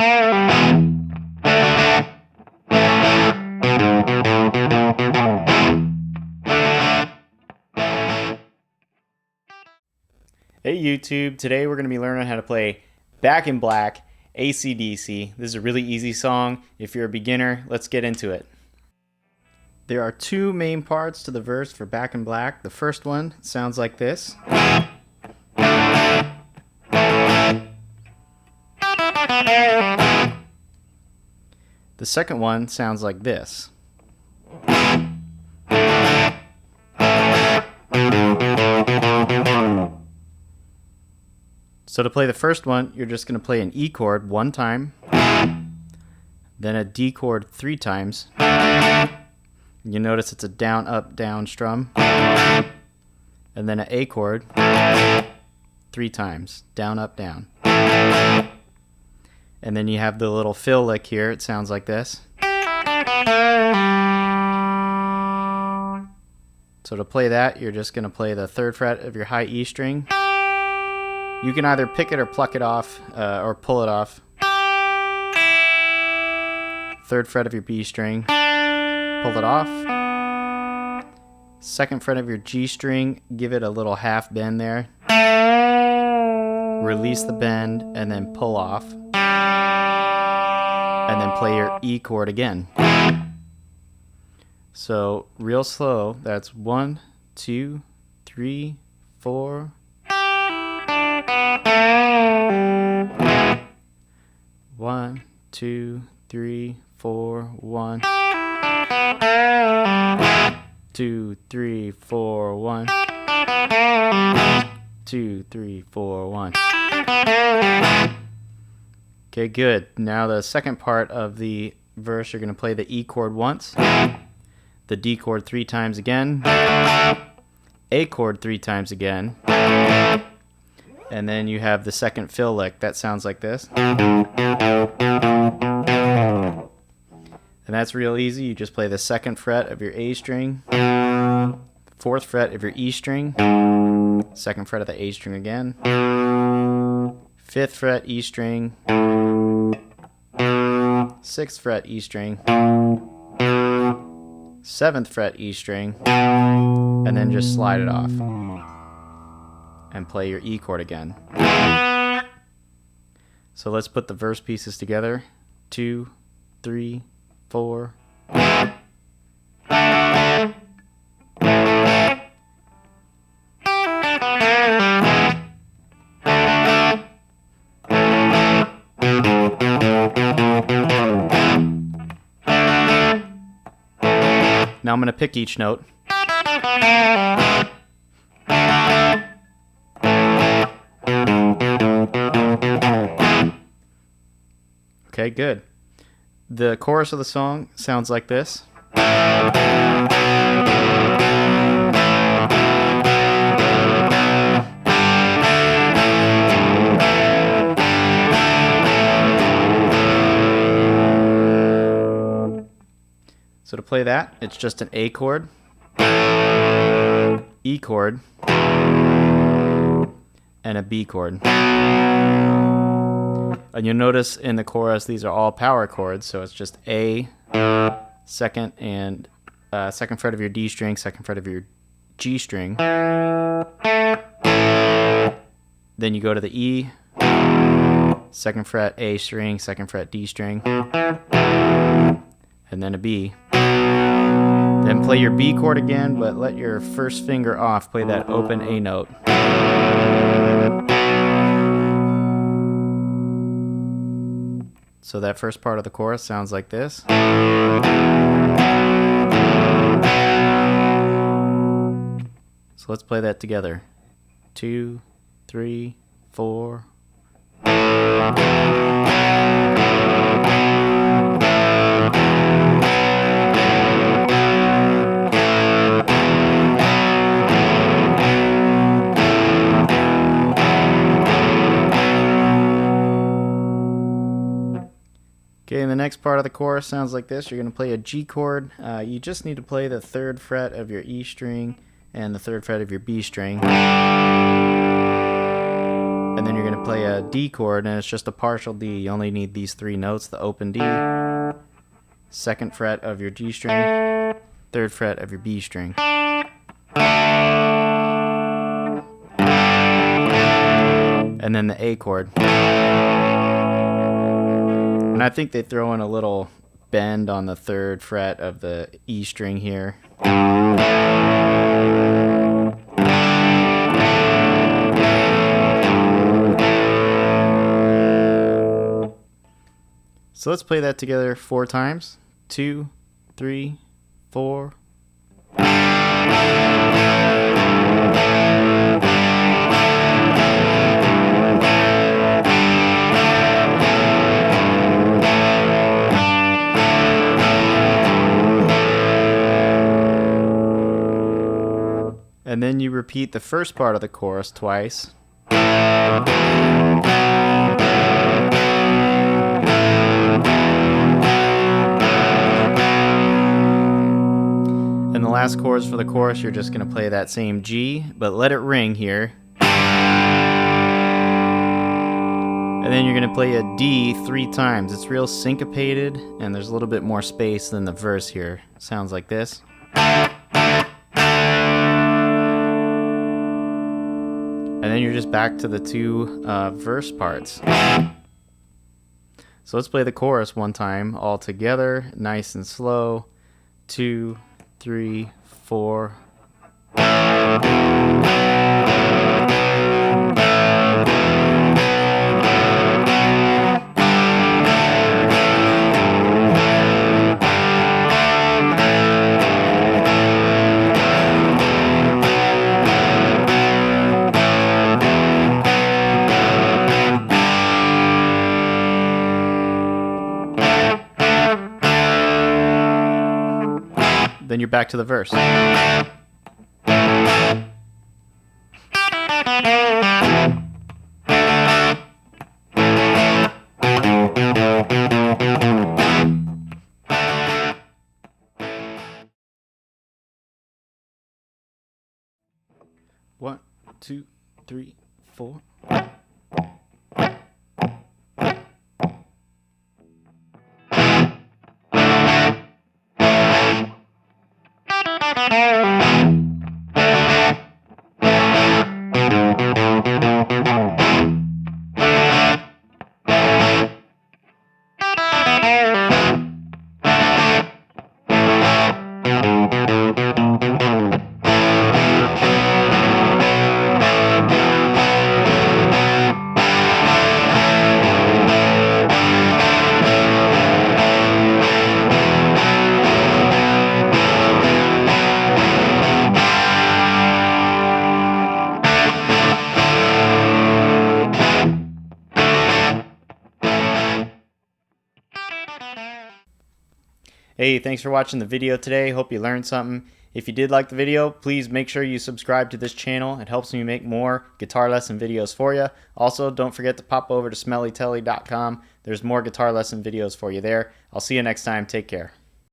Hey YouTube, today we're going to be learning how to play Back in Black, AC/DC. This is a really easy song. If you're a beginner, let's get into it. There are two main parts to the verse for Back in Black. The first one sounds like this. The second one sounds like this. So to play the first one, you're just going to play an E chord one time, then a D chord 3 times. You notice it's a down, up, down strum, and then an A chord 3 times, down, up, down. And then you have the little fill lick here. It sounds like this. So to play that, you're just going to play the 3rd fret of your high E string. You can either pick it or pluck it off, or pull it off. 3rd fret of your B string, pull it off. 2nd fret of your G string, give it a little half bend there. Release the bend and then pull off. And then play your E chord again. So real slow, that's 1, 2, 3, 4. 1, 2, 3, 4, 1. 2, 3, 4, 1. 2, 3, 4, 1. Okay, good. Now the second part of the verse, you're going to play the E chord once, the D chord 3 times again, A chord 3 times again, and then you have the second fill lick. That sounds like this. And that's real easy. You just play the 2nd fret of your A string, 4th fret of your E string, 2nd fret of the A string again, 5th fret E string, 6th fret E string, 7th fret E string, and then just slide it off and play your E chord again. So let's put the verse pieces together. 2, 3, 4. Now I'm going to pick each note. Okay, good. The chorus of the song sounds like this. So to play that, it's just an A chord, E chord, and a B chord. And you'll notice in the chorus these are all power chords, so it's just A, 2nd and 2nd fret of your D string, 2nd fret of your G string. Then you go to the E, 2nd fret A string, 2nd fret D string, and then a B. Then play your B chord again, but let your first finger off. Play that open A note. So that first part of the chorus sounds like this. So let's play that together. 2, 3, 4. Okay, and the next part of the chorus sounds like this. You're going to play a G chord. You just need to play the 3rd fret of your E string and the 3rd fret of your B string. And then you're going to play a a D chord, and it's just a partial D. You only need these three notes: the open D, 2nd fret of your G string, 3rd fret of your B string. And then the A chord. And I think they throw in a little bend on the 3rd fret of the E string here. So let's play that together 4 times. 2, 3, 4. And then you repeat the first part of the chorus twice. And the last chords for the chorus, you're just going to play that same G, but let it ring here. And then you're going to play a D 3 times. It's real syncopated, and there's a little bit more space than the verse here. It sounds like this. And then you're just back to the 2 verse parts. So let's play the chorus 1 time all together, nice and slow. 2, 3, 4. Then you're back to the verse. One, two, three, four. Hey, thanks for watching the video today. Hope you learned something. If you did like the video, please make sure you subscribe to this channel. It helps me make more guitar lesson videos for you. Also, don't forget to pop over to smellytelly.com. There's more guitar lesson videos for you there. I'll see you next time. Take care.